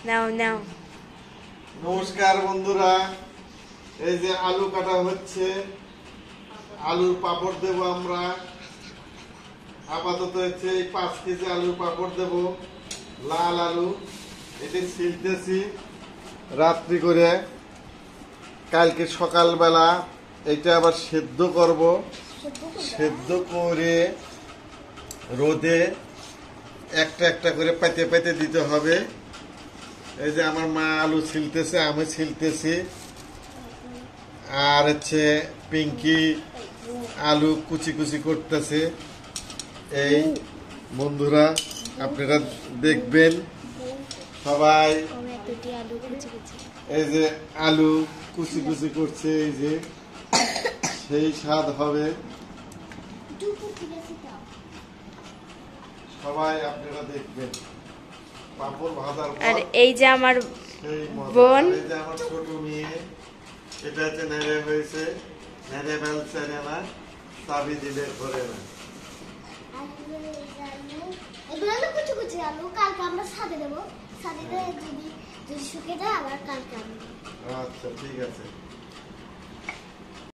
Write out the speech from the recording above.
নাও নাও। নমস্কার বন্ধুরা, এই যে আলু কাটা হচ্ছে, আলুর পাপড় দেব আমরা। আপাতত হচ্ছে এই 5 কেজি আলুর পাপড় দেব, লাল আলু। এটি ছিলতেছি রাত্রি করে, কালকে সকালবেলা এটা আবার সেদ্ধ করব। সেদ্ধ করে রোদে একটা একটা করে পাইতে পাইতে দিতে হবে। এই যে আমার মা আলু ছিলতেছে, আমি ছিলতেছি, আর হচ্ছে পিঙ্কি আলু কুচি কুচি করতেছে। এই বন্ধুরা আপনারা দেখবেন সবাই। এই যে আলু কুচি কুচি করছে, এই যে সেই স্বাদ হবে। সবাই আপনারা দেখবেন পাপড় ভাজার পর। আর এই যে আমার সেই মজা। বোন, এই যে আমার ছোট মেয়ে, এটা হচ্ছে নেড়ে হয়েছে, নেড়ে বেলছে না, চাবি দিলে ধরে না। এগুলো হলো কুচি কুচি আলু, কালকে আমরা সাদে দেবো। সাদে যদি শুকিয়ে যায় আবার কালকে আনবো। আচ্ছা ঠিক আছে।